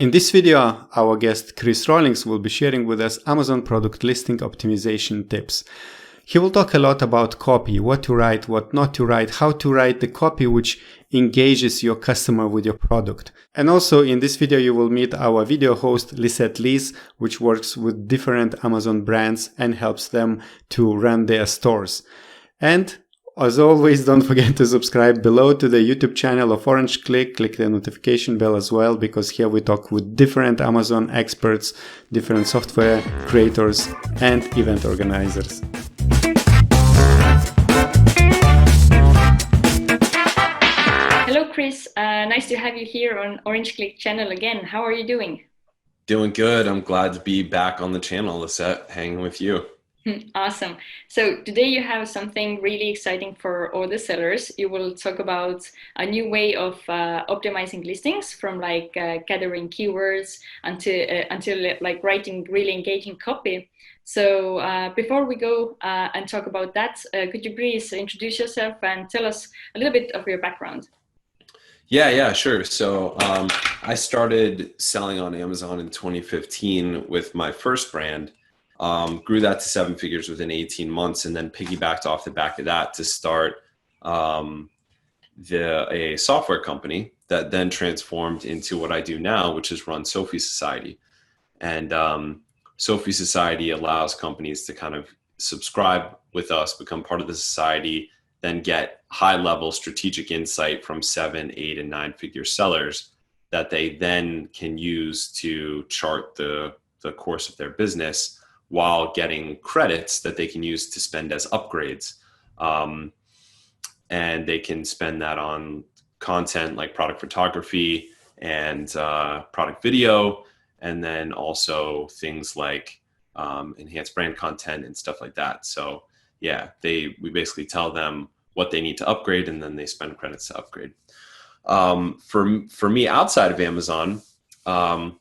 In this video, our guest Chris Rawlings will be sharing with us Amazon product listing optimization tips. He will talk a lot about copy, what to write, what not to write, how to write the copy which engages your customer with your product. And also in this video, you will meet our video host, Lisette Lees, which works with different Amazon brands and helps them to run their stores. And as always, don't forget to subscribe below to the YouTube channel of Orange Click. Click the notification bell as well, because here we talk with different Amazon experts, different software creators, and event organizers. Hello, Chris. Nice to have you here on Orange Click channel again. How are you doing? Doing good. I'm glad to be back on the channel, Lisette, hanging with you. Awesome. So today you have something really exciting for all the sellers. You will talk about a new way of optimizing listings, from gathering keywords until like writing really engaging copy. So before we go and talk about that, could you please introduce yourself and tell us a little bit of your background? Yeah, sure. So I started selling on Amazon in 2015 with my first brand. Grew that to 7 figures within 18 months, and then piggybacked off the back of that to start a software company that then transformed into what I do now, which is run Sophie Society. And Sophie Society allows companies to kind of subscribe with us, become part of the society, then get high-level strategic insight from 7, 8, and 9-figure sellers that they then can use to chart the course of their business, while getting credits that they can use to spend as upgrades. And they can spend that on content like product photography and product video, and then also things like enhanced brand content and stuff like that. So yeah, we basically tell them what they need to upgrade, and then they spend credits to upgrade. For me, outside of Amazon, outside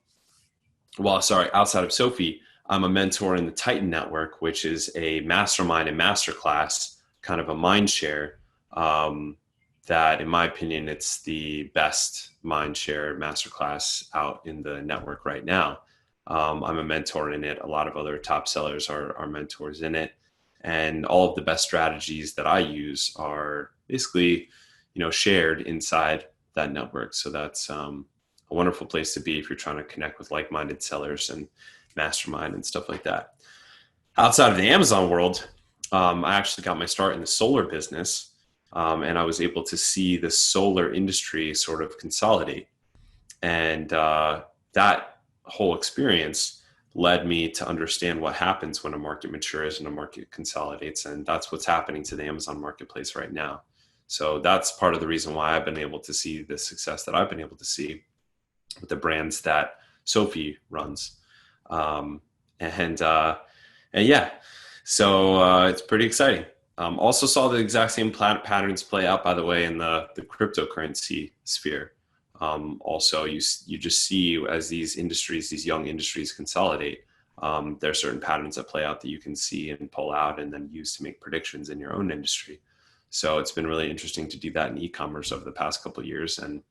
of Sophie, I'm a mentor in the Titan Network, which is a mastermind and masterclass, kind of a mind share, that in my opinion, it's the best mind share masterclass out in the network right now. I'm a mentor in it. A lot of other top sellers are mentors in it. And all of the best strategies that I use are basically, shared inside that network. So that's a wonderful place to be if you're trying to connect with like-minded sellers and mastermind and stuff like that. Outside of the Amazon world, I actually got my start in the solar business, and I was able to see the solar industry sort of consolidate. And that whole experience led me to understand what happens when a market matures and a market consolidates. And that's what's happening to the Amazon marketplace right now. So that's part of the reason why I've been able to see the success that I've been able to see with the brands that Sophie runs. So it's pretty exciting. Also saw the exact same patterns play out, by the way, in the cryptocurrency sphere. Also, you just see as these young industries consolidate, there are certain patterns that play out that you can see and pull out and then use to make predictions in your own industry. So it's been really interesting to do that in e-commerce over the past couple of years, and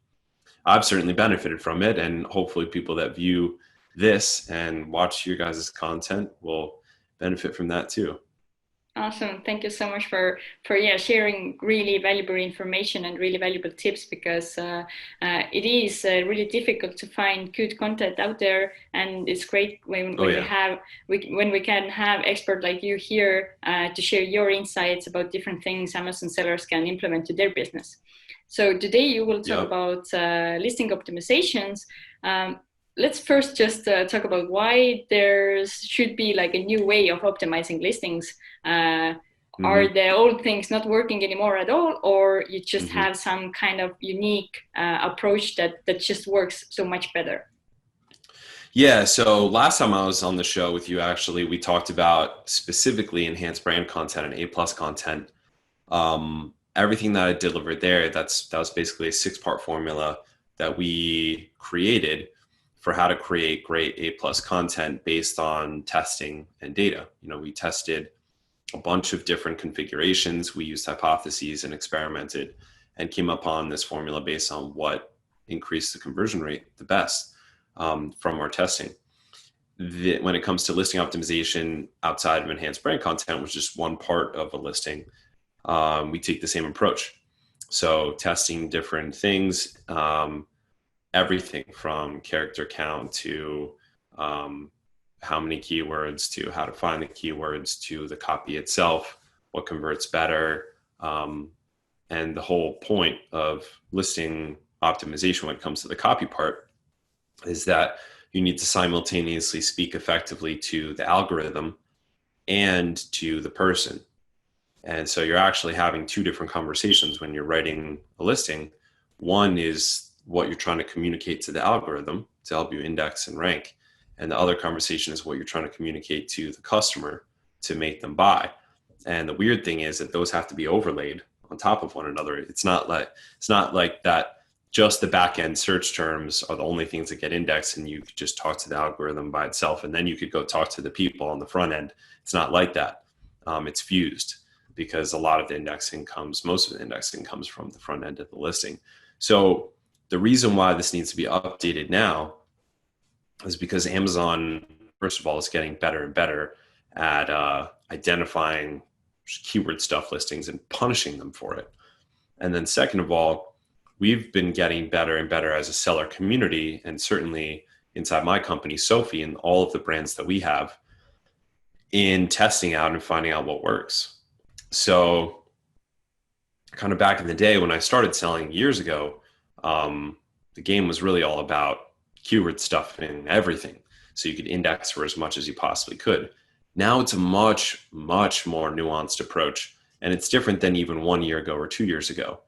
I've certainly benefited from it. And hopefully people that view this and watch your guys' content will benefit from that too. Awesome. Thank you so much for sharing really valuable information and really valuable tips, because it is really difficult to find good content out there, and it's great when we can have experts like you here to share your insights about different things Amazon sellers can implement to their business. So today you will talk about listing optimizations. Let's first just talk about why there should be like a new way of optimizing listings. Are the old things not working anymore at all, or you just have some kind of unique approach that just works so much better? Yeah, so last time I was on the show with you, actually, we talked about specifically enhanced brand content and A+ content. Everything that I delivered there, that was basically a 6-part formula that we created for how to create great A+ content based on testing and data. We tested a bunch of different configurations. We used hypotheses and experimented and came upon this formula based on what increased the conversion rate the best. from our testing. When it comes to listing optimization outside of enhanced brand content, which is one part of a listing, we take the same approach. So testing different things, everything from character count to how many keywords, to how to find the keywords, to the copy itself, what converts better. And the whole point of listing optimization when it comes to the copy part is that you need to simultaneously speak effectively to the algorithm and to the person. And so you're actually having two different conversations when you're writing a listing. One is what you're trying to communicate to the algorithm to help you index and rank. And the other conversation is what you're trying to communicate to the customer to make them buy. And the weird thing is that those have to be overlaid on top of one another. It's not like that just the back end search terms are the only things that get indexed and you could just talk to the algorithm by itself and then you could go talk to the people on the front end. It's not like that. It's fused, because most of the indexing comes from the front end of the listing. So the reason why this needs to be updated now is because Amazon, first of all, is getting better and better at identifying keyword stuff listings and punishing them for it. And then second of all, we've been getting better and better as a seller community, and certainly inside my company, Sophie, and all of the brands that we have, in testing out and finding out what works. So kind of back in the day when I started selling years ago, the game was really all about keyword stuffing everything, so you could index for as much as you possibly could. Now it's a much, much more nuanced approach, and it's different than even 1 year ago or 2 years ago.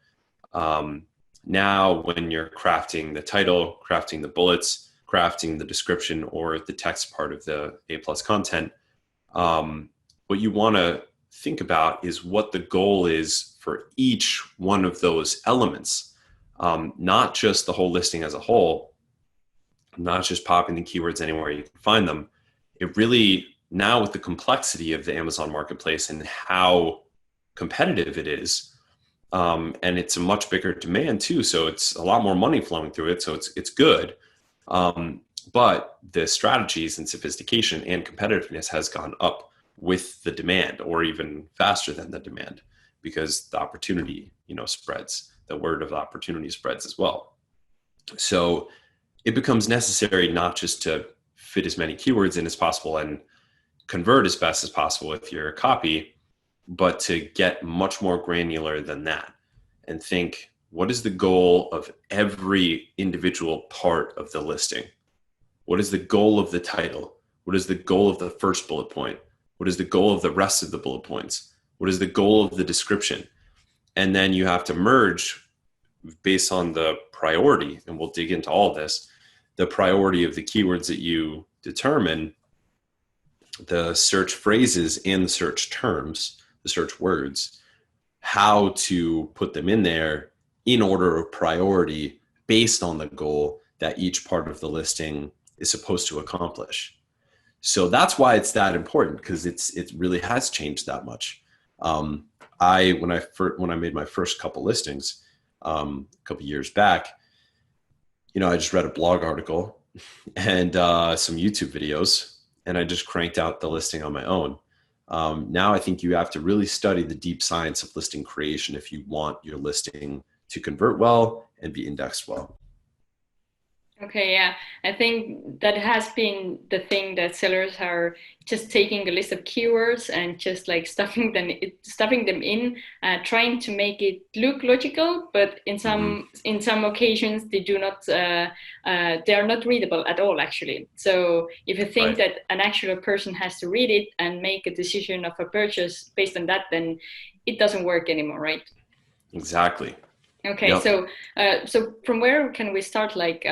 Now when you're crafting the title, crafting the bullets, crafting the description or the text part of the A+ content, what you want to think about is what the goal is for each one of those elements, not just the whole listing as a whole, not just popping the keywords anywhere you can find them. It really, now with the complexity of the Amazon marketplace and how competitive it is, and it's a much bigger demand too, so it's a lot more money flowing through it, so it's good. But the strategies and sophistication and competitiveness has gone up with the demand, or even faster than the demand, because the opportunity, spreads. The word of opportunity spreads as well. So it becomes necessary not just to fit as many keywords in as possible and convert as best as possible with your copy, but to get much more granular than that and think, what is the goal of every individual part of the listing? What is the goal of the title? What is the goal of the first bullet point? What is the goal of the rest of the bullet points? What is the goal of the description? And then you have to merge based on the priority, and we'll dig into all this, the priority of the keywords that you determine, the search phrases and the search terms, the search words, how to put them in there in order of priority based on the goal that each part of the listing is supposed to accomplish. So that's why it's that important, because it really has changed that much. When I made my first couple listings a couple years back, I just read a blog article and some YouTube videos, and I just cranked out the listing on my own. Now I think you have to really study the deep science of listing creation if you want your listing to convert well and be indexed well. Okay, yeah, I think that has been the thing, that sellers are just taking a list of keywords and just like stuffing them in, trying to make it look logical, but in some occasions they do not, they are not readable at all, actually. So if you think that an actual person has to read it and make a decision of a purchase based on that, then it doesn't work anymore, right? Exactly. Okay, yep. So from where can we start, like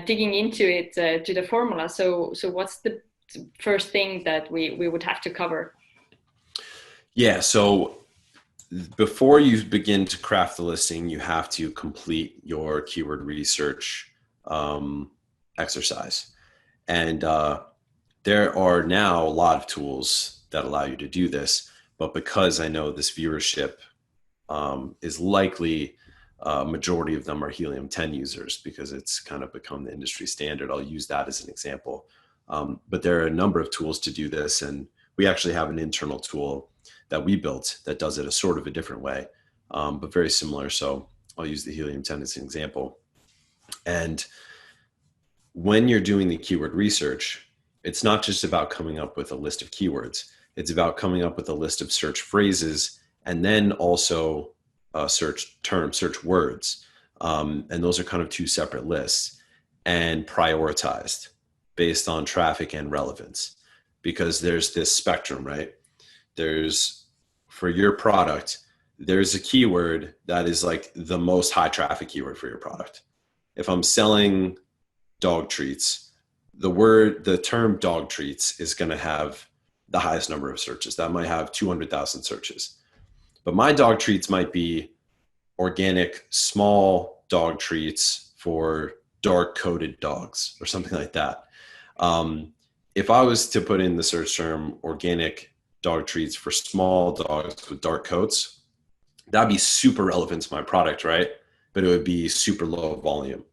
digging into it, to the formula? So what's the first thing that we would have to cover? Yeah, so before you begin to craft the listing, you have to complete your keyword research exercise. And there are now a lot of tools that allow you to do this, but because I know this viewership is likely majority of them are helium-10 users because it's kind of become the industry standard. I'll use that as an example. But there are a number of tools to do this, and we actually have an internal tool that we built that does it a sort of a different way, but very similar. So I'll use the helium-10 as an example. And when you're doing the keyword research, it's not just about coming up with a list of keywords. It's about coming up with a list of search phrases and then also search terms, search words. And those are kind of two separate lists and prioritized based on traffic and relevance, because there's this spectrum, right? There's, for your product, there's a keyword that is like the most high traffic keyword for your product. If I'm selling dog treats, the term dog treats is going to have the highest number of searches. That might have 200,000 searches. But my dog treats might be organic small dog treats for dark coated dogs or something like that. If I was to put in the search term organic dog treats for small dogs with dark coats, that'd be super relevant to my product, right? But it would be super low volume.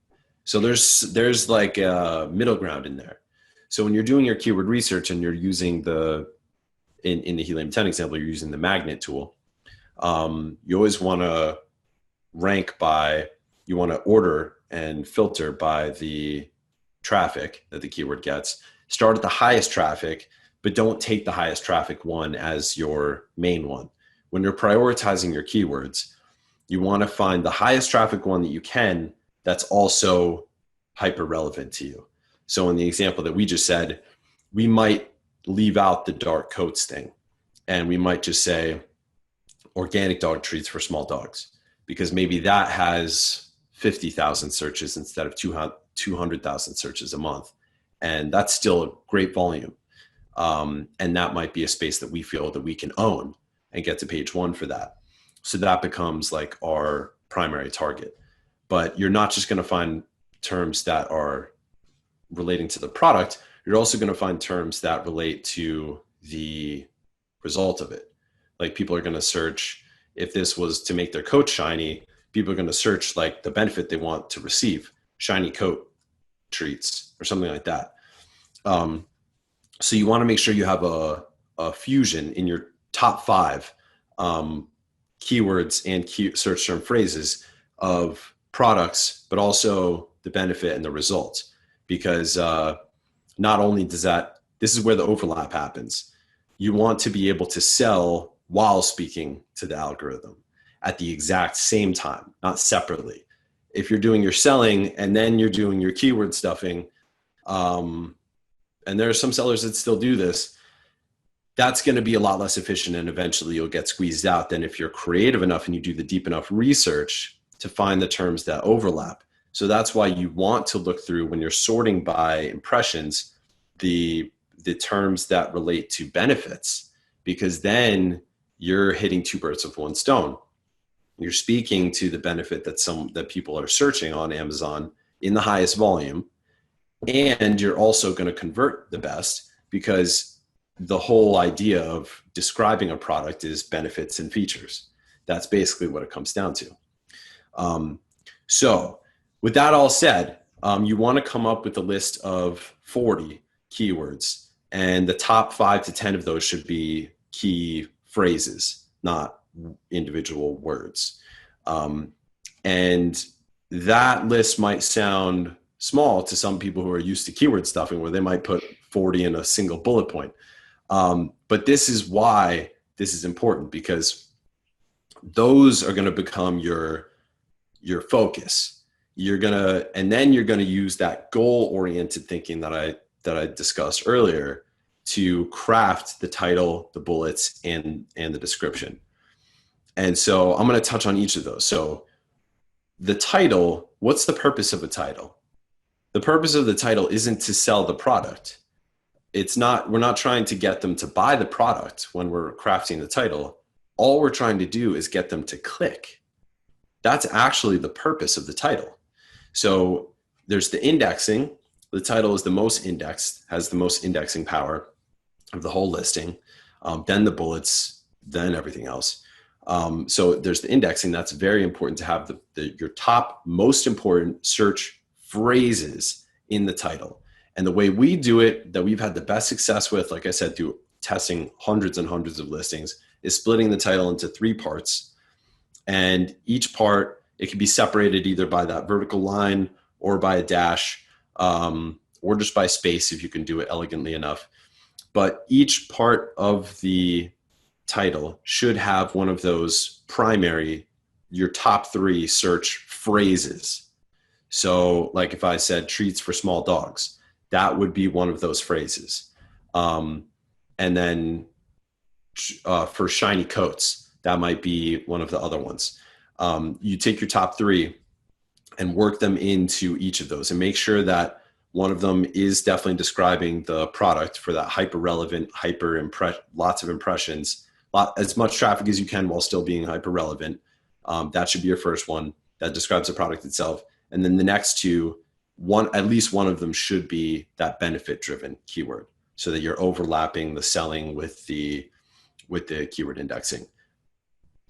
So there's like a middle ground in there. So when you're doing your keyword research and you're using in the helium-10 example, you're using the magnet tool, you always want to you want to order and filter by the traffic that the keyword gets. Start at the highest traffic, but don't take the highest traffic one as your main one. When you're prioritizing your keywords, you want to find the highest traffic one that you can that's also hyper relevant to you. So in the example that we just said, we might leave out the dark coats thing, and we might just say organic dog treats for small dogs, because maybe that has 50,000 searches instead of 200,000 searches a month. And that's still a great volume. And that might be a space that we feel that we can own and get to page one for that. So that becomes like our primary target. But you're not just going to find terms that are relating to the product. You're also going to find terms that relate to the result of it. Like people are going to search, if this was to make their coat shiny, people are going to search like the benefit they want to receive, shiny coat treats or something like that. So you want to make sure you have a fusion in your top 5 keywords and search term phrases of products, but also the benefit and the results. Because not only does this is where the overlap happens. You want to be able to sell while speaking to the algorithm at the exact same time, not separately. If you're doing your selling and then you're doing your keyword stuffing, and there are some sellers that still do this, that's going to be a lot less efficient, and eventually you'll get squeezed out than if you're creative enough and you do the deep enough research to find the terms that overlap. So that's why you want to look through, when you're sorting by impressions, the terms that relate to benefits, because then you're hitting 2 birds with 1 stone. You're speaking to the benefit that people are searching on Amazon in the highest volume, and you're also going to convert the best, because the whole idea of describing a product is benefits and features. That's basically what it comes down to. So with that all said, you want to come up with a list of 40 keywords, and the top 5 to 10 of those should be key phrases, not individual words. And that list might sound small to some people who are used to keyword stuffing, where they might put 40 in a single bullet point. But this is why this is important, because those are going to become your focus. And then you're going to use that goal-oriented thinking that I discussed earlier to craft the title, the bullets, and the description. And so I'm going to touch on each of those. So the title, what's the purpose of a title? The purpose of the title isn't to sell the product. We're not trying to get them to buy the product when we're crafting the title. All we're trying to do is get them to click. That's actually the purpose of the title. So there's the indexing. The title is the most indexed, has the most indexing power of the whole listing. Then the bullets, then everything else. So there's the indexing. That's very important to have your top most important search phrases in the title. And the way we do it, that we've had the best success with, like I said, through testing hundreds and hundreds of listings, is splitting the title into 3 parts. And each part, it can be separated either by that vertical line or by a dash, or just by space if you can do it elegantly enough. But each part of the title should have one of those primary, your top 3 search phrases. So like if I said treats for small dogs, that would be one of those phrases. And then for shiny coats, that might be one of the other ones. You take your top 3 and work them into each of those and make sure that one of them is definitely describing the product for that hyper relevant, lots of impressions, as much traffic as you can while still being hyper relevant. That should be your first one that describes the product itself. And then the next 2, at least one of them should be that benefit driven keyword, so that you're overlapping the selling with the keyword indexing.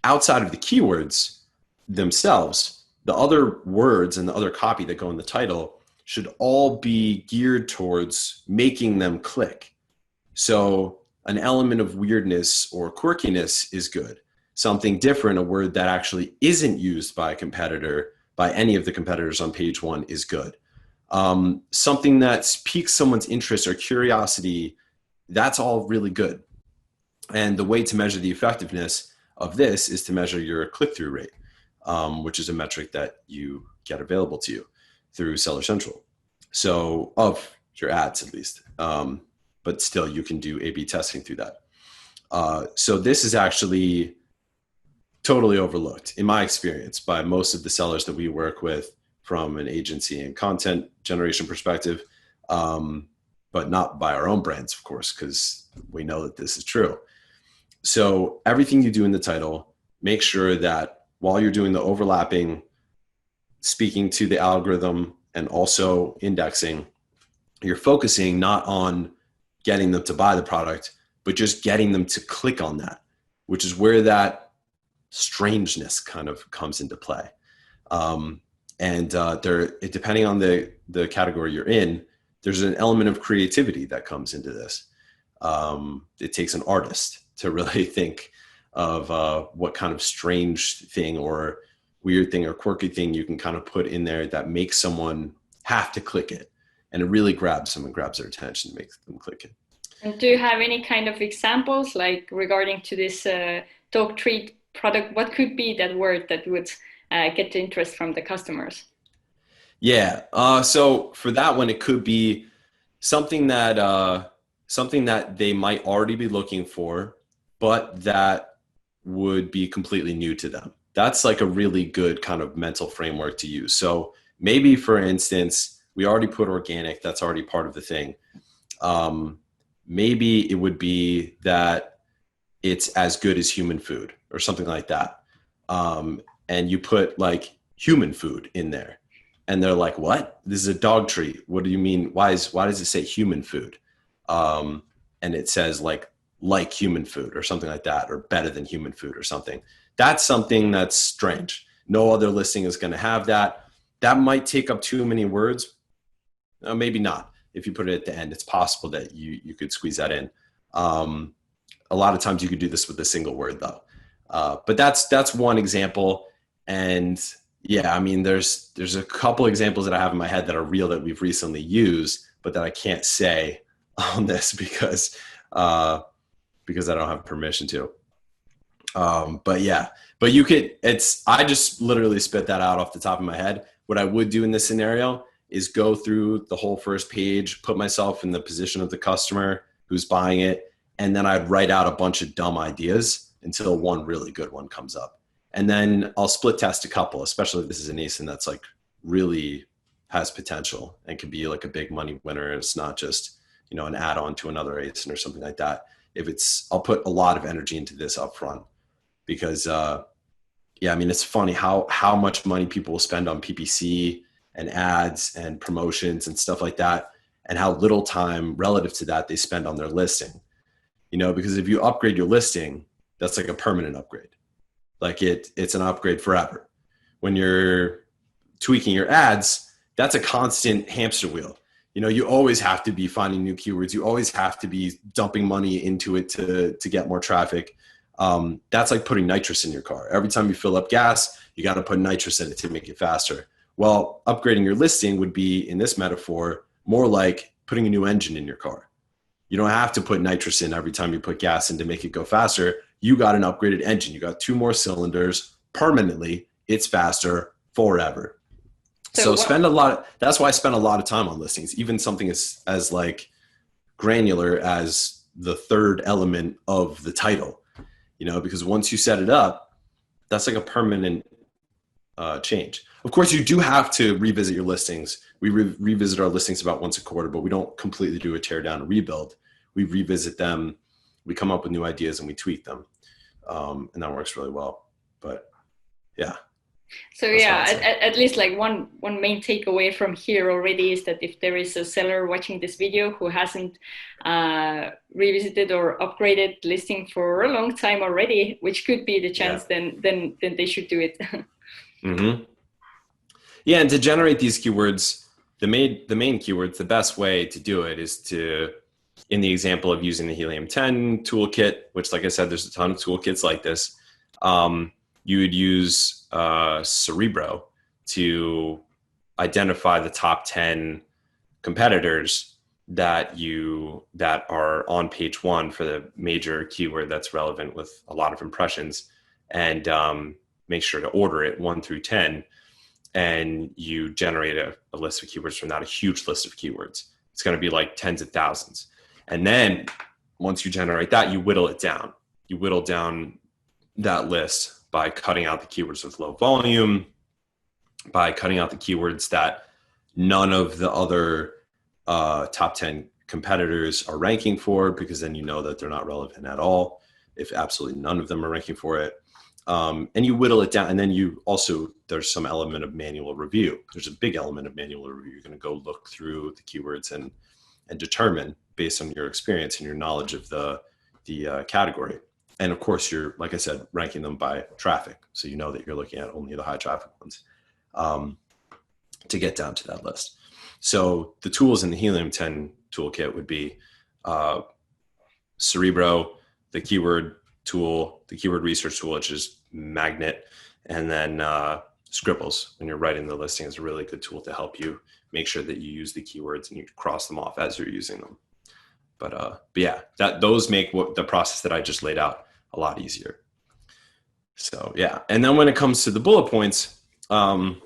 Outside of the keywords themselves, the other words and the other copy that go in the title should all be geared towards making them click. So an element of weirdness or quirkiness is good. Something different, a word that actually isn't used by a competitor, by any of the competitors on page 1, is good. Something that piques someone's interest or curiosity, that's all really good. And the way to measure the effectiveness of this is to measure your click-through rate, which is a metric that you get available to you through Seller Central. So of your ads at least, but still you can do A/B testing through that. So this is actually totally overlooked in my experience by most of the sellers that we work with from an agency and content generation perspective, but not by our own brands, of course, because we know that this is true. So everything you do in the title, make sure that while you're doing the overlapping, speaking to the algorithm and also indexing, you're focusing not on getting them to buy the product, but just getting them to click on that, which is where that strangeness kind of comes into play. Depending on the category you're in, there's an element of creativity that comes into this. It takes an artist to really think of what kind of strange thing or weird thing or quirky thing you can kind of put in there that makes someone have to click it. And it really grabs someone, grabs their attention, makes them click it. And do you have any kind of examples, like regarding to this dog treat product? What could be that word that would get the interest from the customers? Yeah. So for that one, it could be something that they might already be looking for, but that would be completely new to them. That's like a really good kind of mental framework to use. So maybe, for instance, we already put organic. That's already part of the thing. Maybe it would be that it's as good as human food or something like that. And you put like human food in there and they're like, what? This is a dog treat. What do you mean? Why does it say human food? And it says like human food or something like that, or better than human food or something. That's something that's strange. No other listing is going to have that. That might take up too many words. Maybe not. If you put it at the end, it's possible that you could squeeze that in. A lot of times you could do this with a single word though. But that's one example. And yeah, I mean, there's a couple examples that I have in my head that are real that we've recently used, but that I can't say on this because I don't have permission to. But yeah, but you could, I just literally spit that out off the top of my head. What I would do in this scenario is go through the whole first page, put myself in the position of the customer who's buying it, and then I'd write out a bunch of dumb ideas until one really good one comes up. And then I'll split test a couple, especially if this is an ASIN that's like really has potential and can be like a big money winner. It's not just, an add-on to another ASIN or something like that. I'll put a lot of energy into this up front because, it's funny how much money people will spend on PPC and ads and promotions and stuff like that, and how little time relative to that they spend on their listing. Because if you upgrade your listing, that's like a permanent upgrade. Like it's an upgrade forever. When you're tweaking your ads, that's a constant hamster wheel. You know, you always have to be finding new keywords. You always have to be dumping money into it to get more traffic. That's like putting nitrous in your car. Every time you fill up gas, you got to put nitrous in it to make it faster. Well, upgrading your listing would be, in this metaphor, more like putting a new engine in your car. You don't have to put nitrous in every time you put gas in to make it go faster. You got an upgraded engine. You got 2 more cylinders permanently. It's faster forever. So that's why I spend a lot of time on listings, even something as like granular as the third element of the title, you know, because once you set it up, that's like a permanent change. Of course, you do have to revisit your listings. We revisit our listings about once a quarter, but we don't completely do a tear down and rebuild. We revisit them, we come up with new ideas, and we tweak them. And that works really well. But yeah. So at least like one main takeaway from here already is that if there is a seller watching this video who hasn't revisited or upgraded listing for a long time already, which could be the chance, then they should do it. Mm-hmm. Yeah, and to generate these keywords, the main keywords, the best way to do it is to, in the example of using the Helium 10 toolkit, which, like I said, there's a ton of toolkits like this. You would use Cerebro to identify the top 10 competitors that are on page 1 for the major keyword that's relevant with a lot of impressions, and make sure to order it 1 through 10. And you generate a list of keywords from that, a huge list of keywords. It's going to be like tens of thousands. And then once you generate that, you whittle it down. You whittle down that list by cutting out the keywords with low volume, by cutting out the keywords that none of the other top 10 competitors are ranking for, because then you know that they're not relevant at all if absolutely none of them are ranking for it. And you whittle it down. And then there's some element of manual review. There's a big element of manual review. You're going to go look through the keywords and determine, based on your experience and your knowledge of the category. And of course, you're, like I said, ranking them by traffic. So you know that you're looking at only the high traffic ones to get down to that list. So the tools in the Helium 10 toolkit would be Cerebro, the keyword tool, the keyword research tool, which is Magnet, and then Scribbles, when you're writing the listing, is a really good tool to help you make sure that you use the keywords and you cross them off as you're using them. But yeah, those make the process that I just laid out a lot easier. So yeah, and then when it comes to the bullet points, when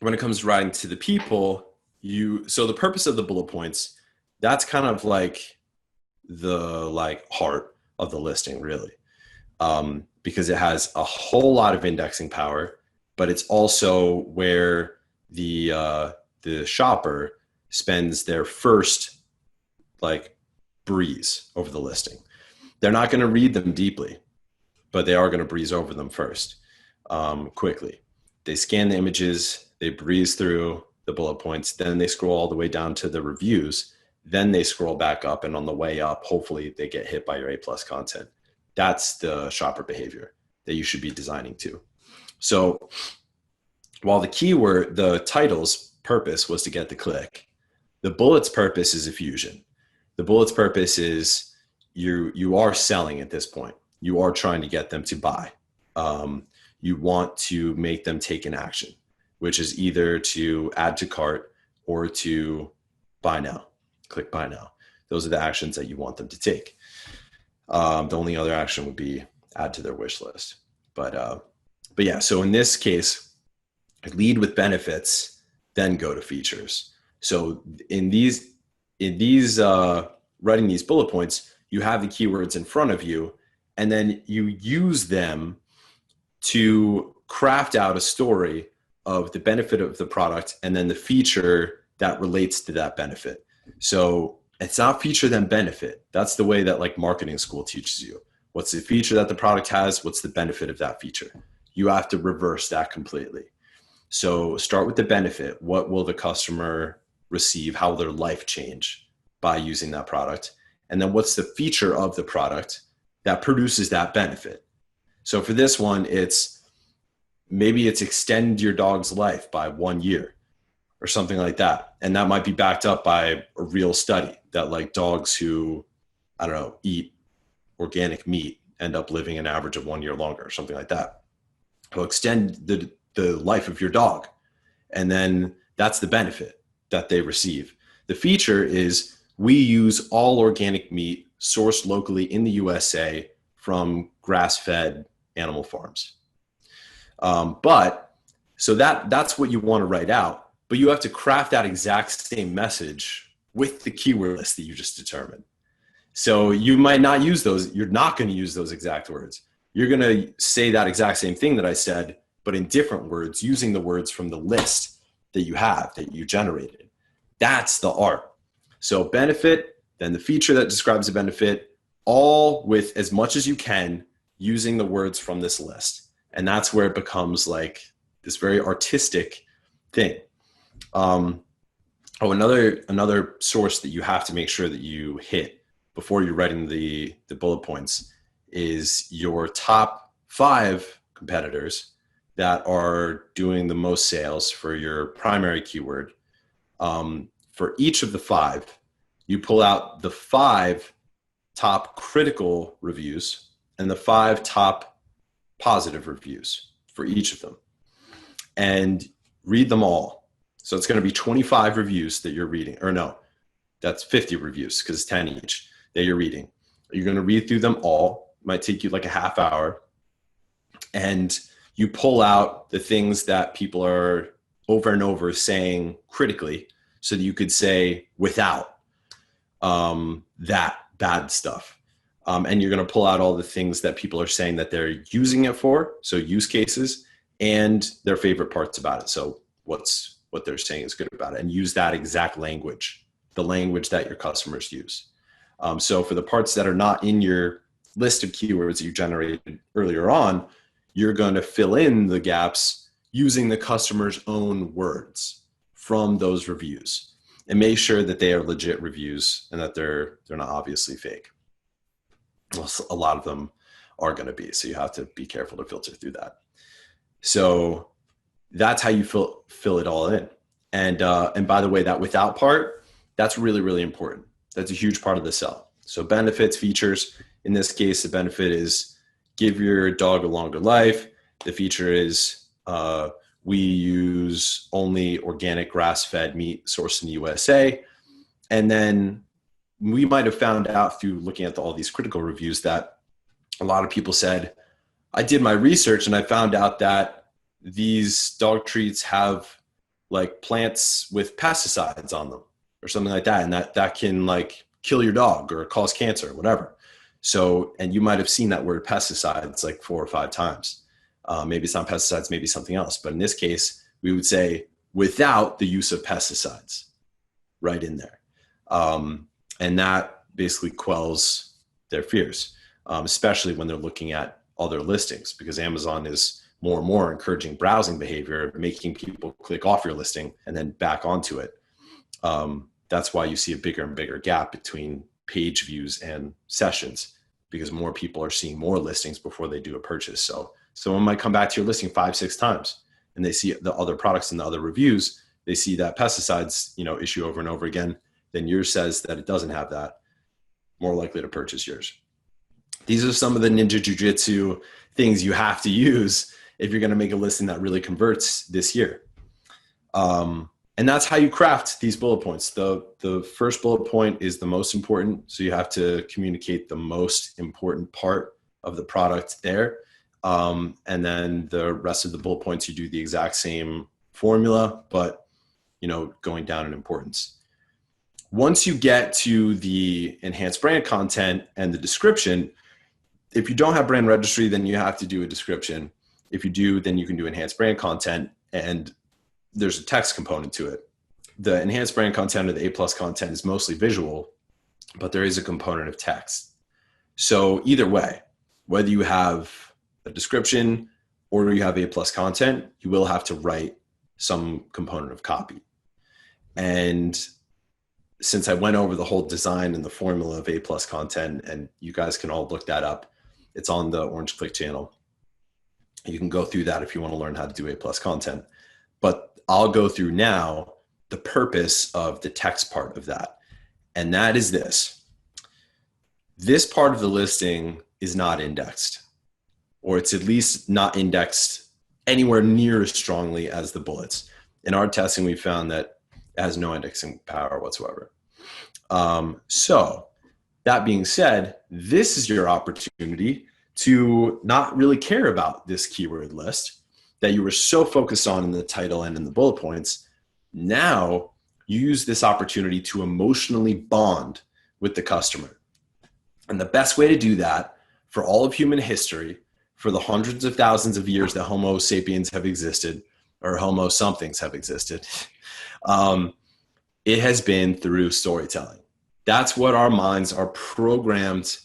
it comes to writing to the people, so the purpose of the bullet points, that's kind of like the heart of the listing, really, because it has a whole lot of indexing power, but it's also where the shopper spends their first breeze over the listing. They're not going to read them deeply, but they are going to breeze over them first, quickly. They scan the images, they breeze through the bullet points, then they scroll all the way down to the reviews, then they scroll back up, and on the way up, hopefully they get hit by your A+ content. That's the shopper behavior that you should be designing to. So while the title's purpose was to get the click, the bullet's purpose is effusion. The bullet's purpose is you are selling at this point. You are trying to get them to buy. You want to make them take an action, which is either to add to cart or to buy now. Click buy now. Those are the actions that you want them to take. The only other action would be add to their wish list. But yeah, so in this case, lead with benefits, then go to features. So in these writing these bullet points, you have the keywords in front of you, and then you use them to craft out a story of the benefit of the product and then the feature that relates to that benefit. So it's not feature then benefit. That's the way that marketing school teaches you. What's the feature that the product has? What's the benefit of that feature? You have to reverse that completely. So start with the benefit. What will the customer receive? How will their life change by using that product? And then what's the feature of the product that produces that benefit? So for this one, maybe it's extend your dog's life by 1 year or something like that. And that might be backed up by a real study that like dogs who, I don't know, eat organic meat end up living an average of 1 year longer or something like that. It'll extend the life of your dog. And then that's the benefit that they receive. The feature is we use all organic meat sourced locally in the USA from grass-fed animal farms. So that's what you want to write out, but you have to craft that exact same message with the keyword list that you just determined. So you might not use those. You're not going to use those exact words. You're going to say that exact same thing that I said, but in different words, using the words from the list that you have, that you generated. That's the art. So benefit, then the feature that describes the benefit, all with as much as you can using the words from this list. And that's where it becomes like this very artistic thing. Another source that you have to make sure that you hit before you're writing the bullet points is your top 5 competitors that are doing the most sales for your primary keyword. For each of the 5, you pull out the 5 top critical reviews and the 5 top positive reviews for each of them, and read them all. So it's going to be 25 reviews that you're reading, or no, that's 50 reviews because it's 10 each that you're reading. You're going to read through them all. It might take you like a half hour, and you pull out the things that people are over and over saying critically, so that you could say without that bad stuff. And you're going to pull out all the things that people are saying that they're using it for, so use cases, and their favorite parts about it. So what they're saying is good about it, and use that exact language, the language that your customers use. So for the parts that are not in your list of keywords that you generated earlier on, you're going to fill in the gaps using the customer's own words from those reviews, and make sure that they are legit reviews and that they're not obviously fake. Well, a lot of them are going to be, so you have to be careful to filter through that. So that's how you fill it all in. And by the way, that without part, that's really, really important. That's a huge part of the sell. So benefits, features. In this case, the benefit is give your dog a longer life. The feature is we use only organic grass-fed meat sourced in the USA. And then we might have found out through looking at all these critical reviews that a lot of people said, I did my research and I found out that these dog treats have like plants with pesticides on them or something like that. And that can like kill your dog or cause cancer or whatever. So, and you might have seen that word pesticides like 4 or 5 times. Maybe it's not pesticides, maybe something else. But in this case, we would say without the use of pesticides right in there. And that basically quells their fears, especially when they're looking at other listings, because Amazon is more and more encouraging browsing behavior, making people click off your listing and then back onto it. That's why you see a bigger and bigger gap between page views and sessions, because more people are seeing more listings before they do a purchase. So someone might come back to your listing 5-6 times and they see the other products and the other reviews. They see that pesticides, issue over and over again. Then yours says that it doesn't have that, more likely to purchase yours. These are some of the ninja jujitsu things you have to use if you're going to make a listing that really converts this year. And that's how you craft these bullet points. The first bullet point is the most important. So you have to communicate the most important part of the product there. And then the rest of the bullet points, you do the exact same formula, but going down in importance. Once you get to the enhanced brand content and the description, if you don't have brand registry, then you have to do a description. If you do, then you can do enhanced brand content, and there's a text component to it. The enhanced brand content or the A+ content is mostly visual, but there is a component of text. So either way, whether you have a description or you have A+ content, you will have to write some component of copy. And since I went over the whole design and the formula of A+ content, and you guys can all look that up, it's on the Orange Click channel. You can go through that if you want to learn how to do A+ content. But I'll go through now the purpose of the text part of that. And that is this. This part of the listing is not indexed, or it's at least not indexed anywhere near as strongly as the bullets. In our testing, we found that it has no indexing power whatsoever. So that being said, this is your opportunity to not really care about this keyword list that you were so focused on in the title and in the bullet points. Now you use this opportunity to emotionally bond with the customer. And the best way to do that for all of human history, for the hundreds of thousands of years that Homo sapiens have existed, or Homo somethings have existed, it has been through storytelling. That's what our minds are programmed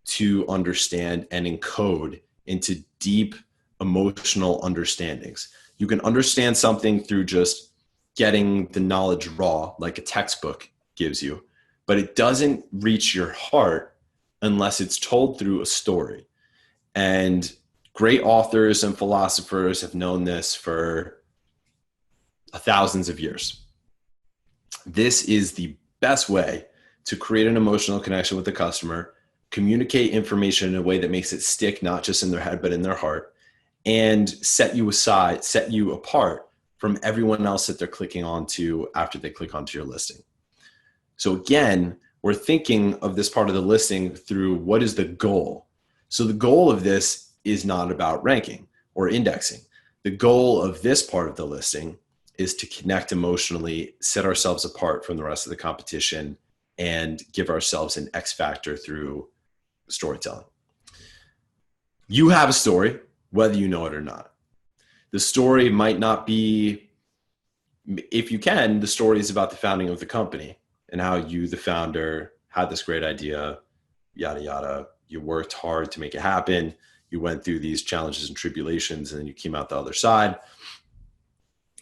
to understand and encode into deep emotional understandings. You can understand something through just getting the knowledge raw, like a textbook gives you, but it doesn't reach your heart unless it's told through a story. And great authors and philosophers have known this for thousands of years. This is the best way to create an emotional connection with the customer, communicate information in a way that makes it stick, not just in their head, but in their heart, and set you aside, set you apart from everyone else that they're clicking onto after they click onto your listing. So again, we're thinking of this part of the listing through what is the goal. So the goal of this is not about ranking or indexing. The goal of this part of the listing is to connect emotionally, set ourselves apart from the rest of the competition, and give ourselves an X factor through storytelling. You have a story, whether you know it or not. The story might not be, if you can, the story is about the founding of the company and how you, the founder, had this great idea, yada, yada. You worked hard to make it happen. You went through these challenges and tribulations, and then you came out the other side.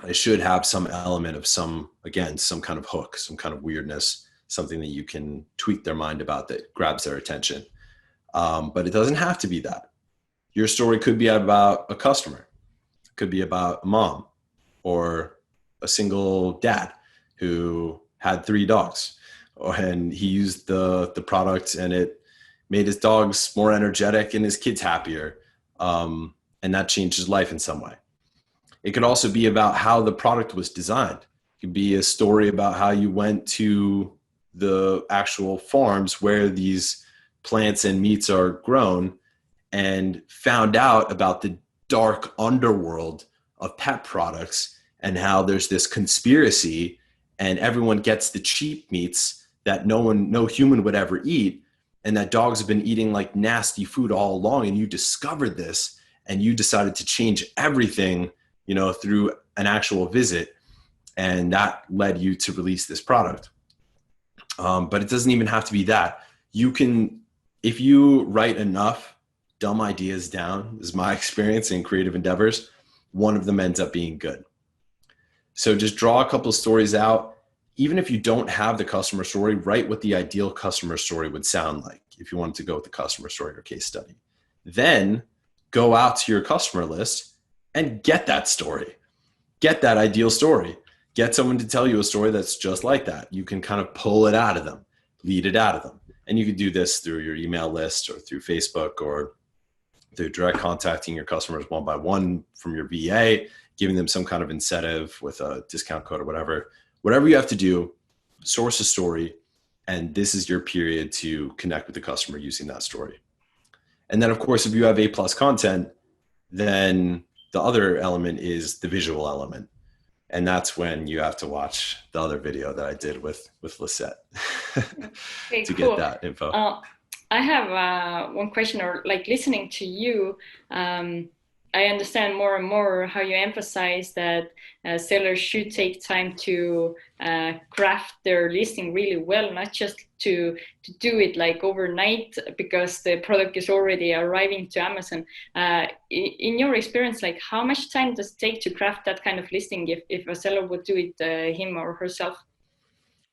It should have some element of some kind of hook, some kind of weirdness, something that you can tweak their mind about that grabs their attention. But it doesn't have to be that. Your story could be about a customer. It could be about a mom or a single dad who had 3 dogs, and he used the product and it made his dogs more energetic and his kids happier. And that changed his life in some way. It could also be about how the product was designed. It could be a story about how you went to the actual farms where these plants and meats are grown and found out about the dark underworld of pet products and how there's this conspiracy and everyone gets the cheap meats that no human would ever eat, and that dogs have been eating like nasty food all along, and you discovered this and you decided to change everything, through an actual visit, and that led you to release this product. But it doesn't even have to be that. You can, if you write enough dumb ideas down, this is my experience in creative endeavors, one of them ends up being good. So just draw a couple of stories out. Even if you don't have the customer story, write what the ideal customer story would sound like if you wanted to go with the customer story or case study. Then go out to your customer list and get that story. Get that ideal story. Get someone to tell you a story that's just like that. You can kind of pull it out of them, lead it out of them. And you can do this through your email list or through Facebook or through direct contacting your customers one by one from your VA, giving them some kind of incentive with a discount code or whatever. Whatever you have to do, source a story, and this is your period to connect with the customer using that story. And then, of course, if you have A+ content, then the other element is the visual element. And that's when you have to watch the other video that I did with Lisette Okay, to cool. get that info. I have one question, or like listening to you, I understand more and more how you emphasize that sellers should take time to craft their listing really well, not just to do it like overnight because the product is already arriving to Amazon. In your experience, like how much time does it take to craft that kind of listing if a seller would do it him or herself?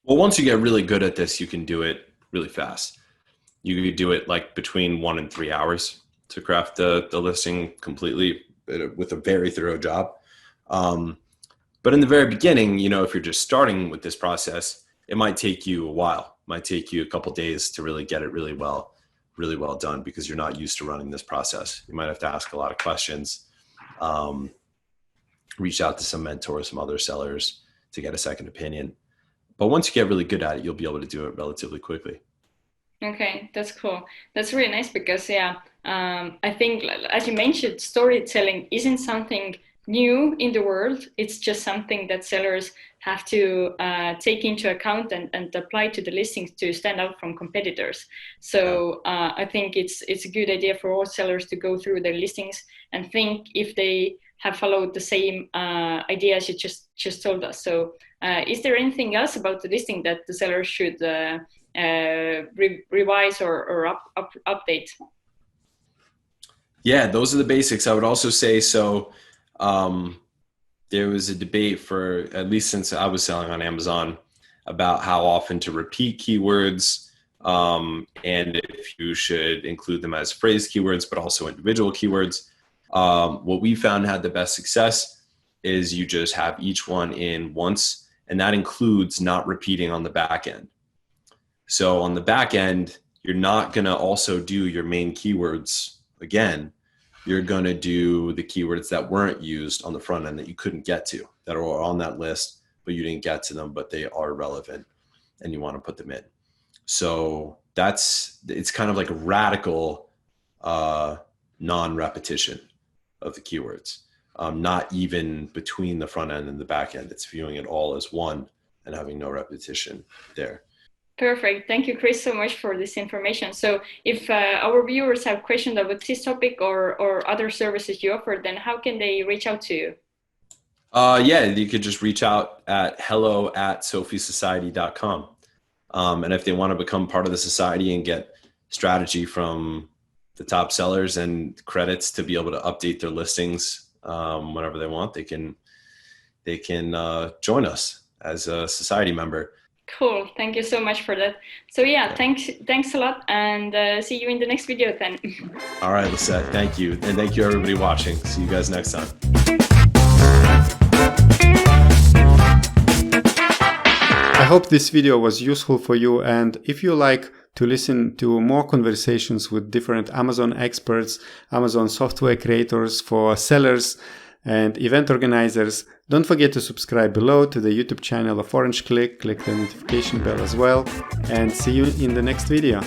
Well, once you get really good at this, you can do it really fast. You could do it like between 1 and 3 hours to craft the listing completely. with a very thorough job. But in the very beginning, you know, if you're just starting with this process, it might take you a while. It might take you a couple days to really get it really well done, because you're not used to running this process. You might have to ask a lot of questions, reach out to some mentors, some other sellers to get a second opinion. But once you get really good at it, you'll be able to do it relatively quickly. Okay, that's cool. That's really nice because, I think, as you mentioned, storytelling isn't something new in the world. It's just something that sellers have to take into account and apply to the listings to stand out from competitors. So I think it's a good idea for all sellers to go through their listings and think if they have followed the same ideas you just told us. So is there anything else about the listing that the seller should revise or update? Yeah, those are the basics. I would also say, so there was a debate for, at least since I was selling on Amazon, about how often to repeat keywords, and if you should include them as phrase keywords, but also individual keywords. What we found had the best success is you just have each one in once, and that includes not repeating on the back end. So on the back end, you're not going to also do your main keywords again. You're going to do the keywords that weren't used on the front end that you couldn't get to, that are on that list, but you didn't get to them, but they are relevant and you want to put them in. So it's kind of like a radical non-repetition of the keywords, not even between the front end and the back end. It's viewing it all as one and having no repetition there. Perfect. Thank you, Chris, so much for this information. So if our viewers have questions about this topic or other services you offer, then how can they reach out to you? Yeah, you could just reach out at hello@sophisociety.com. And if they want to become part of the society and get strategy from the top sellers and credits to be able to update their listings whenever they want, they can join us as a society member. Cool. Thank you so much for that. So yeah, thanks a lot, and see you in the next video then. All right, Lisette, thank you. And thank you everybody watching. See you guys next time. I hope this video was useful for you, and if you like to listen to more conversations with different Amazon experts, Amazon software creators, for sellers and event organizers, don't forget to subscribe below to the YouTube channel of Orange Click. Click the notification bell as well, and see you in the next video.